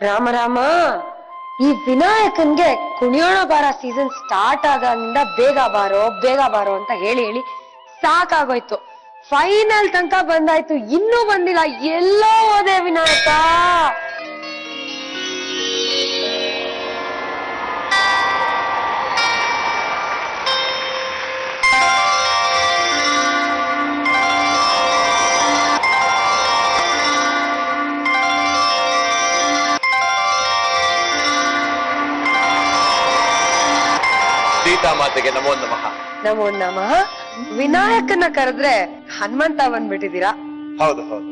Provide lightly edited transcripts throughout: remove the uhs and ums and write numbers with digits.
ರಾಮ ರಾಮ, ಈ ವಿನಾಯಕನ್ಗೆ ಕುಣಿಯೋಣ ಬಾರ season start ಆದಾಗಿಂದ ಬೇಗ ಬಾರೋ ಅಂತ ಹೇಳಿ ಹೇಳಿ ಸಾಕಾಗೋಯ್ತು. ಫೈನಲ್ ತನಕ ಬಂದಾಯ್ತು, ಇನ್ನೂ ಬಂದಿಲ್ಲ. ಎಲ್ಲೋ ಹೋದೆ ವಿನಾಯಕ? ಸೀತಾ ಮಾತೆಗೆ ನಮೋ ನಮಃ. ನಮೋ ನಮಃ. ವಿನಾಯಕನ ಕರೆದ್ರೆ ಹನುಮಂತ ಬಂದ್ಬಿಟ್ಟಿದ್ದೀರಾ? ಹೌದು ಹೌದು,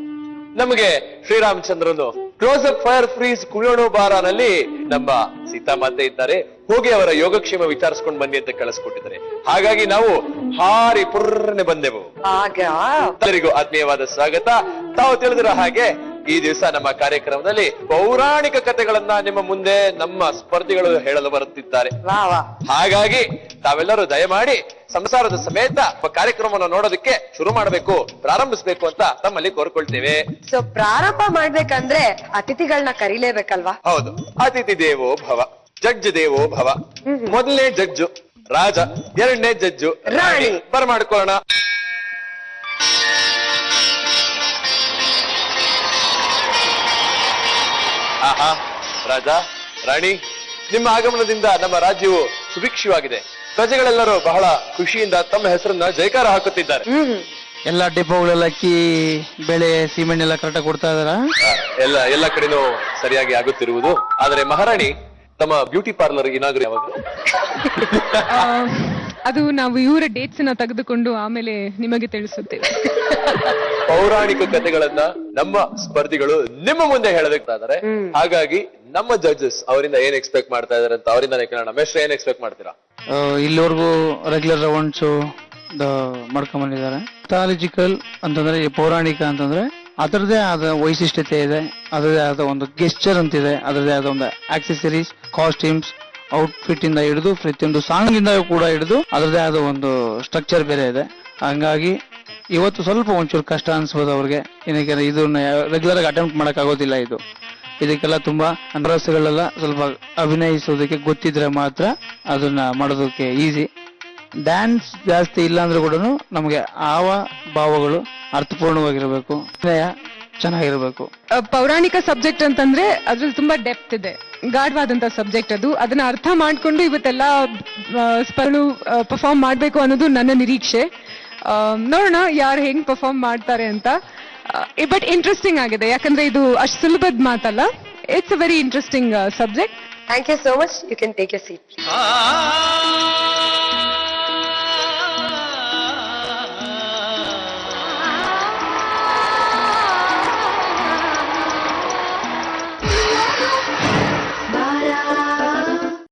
ನಮಗೆ ಶ್ರೀರಾಮಚಂದ್ರನು ಕ್ಲೋಸ್ ಅಪ್ ಫೈರ್ ಫ್ರೀಸ್ ಕುಣಿಯೋಣ ಬಾರನಲ್ಲಿ ನಮ್ಮ ಸೀತಾಮಾತೆ ಇದ್ದಾರೆ, ಹೋಗಿ ಅವರ ಯೋಗಕ್ಷೇಮ ವಿಚಾರಿಸ್ಕೊಂಡು ಬನ್ನಿ ಅಂತ ಕಳಿಸ್ಕೊಟ್ಟಿದ್ದಾರೆ. ಹಾಗಾಗಿ ನಾವು ಹಾರಿ ಪುರ್ರನೆ ಬಂದೆವು. ಆಗ ಎಲ್ಲರಿಗೂ ಆತ್ಮೀಯವಾದ ಸ್ವಾಗತ. ತಾವು ತಿಳಿದಿರೋ ಹಾಗೆ ಈ ದಿವಸ ನಮ್ಮ ಕಾರ್ಯಕ್ರಮದಲ್ಲಿ ಪೌರಾಣಿಕ ಕಥೆಗಳನ್ನ ನಿಮ್ಮ ಮುಂದೆ ನಮ್ಮ ಸ್ಪರ್ಧಿಗಳು ಹೇಳಲು ಬರುತ್ತಿದ್ದಾರೆ. ಹಾಗಾಗಿ ತಾವೆಲ್ಲರೂ ದಯಮಾಡಿ ಸಂಸಾರದ ಸಮೇತ ಕಾರ್ಯಕ್ರಮವನ್ನು ನೋಡೋದಕ್ಕೆ ಶುರು ಮಾಡಬೇಕು, ಪ್ರಾರಂಭಿಸಬೇಕು ಅಂತ ತಮ್ಮಲ್ಲಿ ಕೋರ್ಕೊಳ್ತೇವೆ. ಸೊ ಪ್ರಾರಂಭ ಮಾಡ್ಬೇಕಂದ್ರೆ ಅತಿಥಿಗಳನ್ನ ಕರೀಲೇಬೇಕಲ್ವಾ? ಹೌದು, ಅತಿಥಿ ದೇವೋ ಭವ, ಜಡ್ಜ್ ದೇವೋ ಭವ. ಮೊದಲನೇ ಜಡ್ಜು ರಾಜ, ಎರಡನೇ ಜಡ್ಜು ರಾಣಿ. ಬರಮಾಡ್ಕೊಳ್ಳೋಣ. ಆಹಾ, ರಾಜ ರಾಣಿ, ನಿಮ್ಮ ಆಗಮನದಿಂದ ನಮ್ಮ ರಾಜ್ಯವು ಸುಭಿಕ್ಷವಾಗಿದೆ. ಪ್ರಜೆಗಳೆಲ್ಲರೂ ಬಹಳ ಖುಷಿಯಿಂದ ತಮ್ಮ ಹೆಸರನ್ನ ಜಯಕಾರ ಹಾಕುತ್ತಿದ್ದಾರೆ. ಎಲ್ಲ ಡಿಪೋಗಳೆಲ್ಲ ಅಕ್ಕಿ, ಬೆಳೆ, ಸಿಮೆಂಟ್ ಎಲ್ಲ ಕರೆಕ್ಟಾಗಿ ಕೊಡ್ತಾ ಇದಾರ? ಎಲ್ಲ ಕಡೆನೂ ಸರಿಯಾಗಿ ಆಗುತ್ತಿರುವುದು. ಆದರೆ ಮಹಾರಾಣಿ, ತಮ್ಮ ಬ್ಯೂಟಿ ಪಾರ್ಲರ್ ಏನಾದ್ರು ಯಾವಾಗ? ಅದು ನಾವು ಇವರ ಡೇಟ್ಸ್ ನ ತೆಗೆದುಕೊಂಡು ಆಮೇಲೆ ನಿಮಗೆ ತಿಳಿಸುತ್ತೇವೆ. ಪೌರಾಣಿಕ ಕಥೆಗಳನ್ನ ನಮ್ಮ ಸ್ಪರ್ಧಿಗಳು ನಿಮ್ಮ ಮುಂದೆ ಹೇಳಬೇಕಾದರೆ, ಹಾಗಾಗಿ ನಮ್ಮ ಜಡ್ಜಸ್ ಅವರಿಂದ ಏನ್ ಎಕ್ಸ್ಪೆಕ್ಟ್ ಮಾಡ್ತಾ ಇದಾರೆ ಅಂತ ಅವರಿಂದಾನೇ ಕೇಳೋಣ. ಮೆಸ್ಟ್ರೆ, ಏನ್ ಎಕ್ಸ್ಪೆಕ್ಟ್ ಮಾಡ್ತೀರಾ? ಇಲ್ಲಿವರೆಗೂ ರೆಗ್ಯುಲರ್ ರೌಂಡ್ಸ್ ಮಾಡ್ಕೊಂಡ್ ಬಂದಿದ್ದಾರೆ. ಮಿಥಾಲಜಿಕಲ್ ಅಂತಂದ್ರೆ, ಪೌರಾಣಿಕ ಅಂತಂದ್ರೆ ಅದರದೇ ಆದ ವೈಶಿಷ್ಟ್ಯತೆ ಇದೆ, ಅದರದೇ ಆದ ಒಂದು ಗೆಸ್ಚರ್ ಅಂತಿದೆ, ಅದರದೇ ಆದ ಒಂದು ಆಕ್ಸೆಸರೀಸ್, ಕಾಸ್ಟ್ಯೂಮ್ಸ್, ಔಟ್ಫಿಟ್ ಇಂದ ಹಿಡಿದು ಪ್ರತಿಯೊಂದು ಸಾಂಗ್ ಇಂದ ಕೂಡ ಹಿಡಿದು ಅದರದೇ ಆದ ಒಂದು ಸ್ಟ್ರಕ್ಚರ್ ಬೇರೆ ಇದೆ. ಹಂಗಾಗಿ ಇವತ್ತು ಸ್ವಲ್ಪ ಒಂಚೂರು ಕಷ್ಟ ಅನ್ಸ್ಬೋದು ಅವ್ರಿಗೆ. ಏನಕ್ಕೆ ಇದನ್ನ ರೆಗ್ಯುಲರ್ ಆಗಿ ಅಟೆಂಪ್ಟ್ ಮಾಡಕ್ ಆಗೋದಿಲ್ಲ. ಇದಕ್ಕೆಲ್ಲ ತುಂಬಾ ಅಂಡರ್ಸ್ಗಳೆಲ್ಲ ಸ್ವಲ್ಪ ಅಭಿನಯಿಸೋದಕ್ಕೆ ಗೊತ್ತಿದ್ರೆ ಮಾತ್ರ ಅದನ್ನ ಮಾಡೋದಕ್ಕೆ ಈಸಿ. ಡ್ಯಾನ್ಸ್ ಜಾಸ್ತಿ ಇಲ್ಲ ಅಂದ್ರೆ ಕೂಡ ನಮಗೆ ಆವ ಭಾವಗಳು ಅರ್ಥಪೂರ್ಣವಾಗಿರ್ಬೇಕು, ಚೆನ್ನಾಗಿರ್ಬೇಕು. ಪೌರಾಣಿಕ ಸಬ್ಜೆಕ್ಟ್ ಅಂತಂದ್ರೆ ಅದ್ರಲ್ಲಿ ತುಂಬಾ ಡೆಪ್ತ್ ಇದೆ, ಗಾಢವಾದಂತ ಸಬ್ಜೆಕ್ಟ್ ಅದು. ಅದನ್ನ ಅರ್ಥ ಮಾಡ್ಕೊಂಡು ಇವತ್ತೆಲ್ಲ ಸ್ಪರ್ಧೆಗಳು ಪರ್ಫಾರ್ಮ್ ಮಾಡ್ಬೇಕು ಅನ್ನೋದು ನನ್ನ ನಿರೀಕ್ಷೆ. ನೋಡೋಣ ಯಾರು ಹೆಂಗ್ ಪರ್ಫಾರ್ಮ್ ಮಾಡ್ತಾರೆ ಅಂತ. ಬಟ್ ಇಂಟ್ರೆಸ್ಟಿಂಗ್ ಆಗಿದೆ, ಯಾಕಂದ್ರೆ ಇದು ಅಷ್ಟು ಸುಲಭದ ಮಾತಲ್ಲ. It's a very interesting subject. Thank you so much. You can take your seat.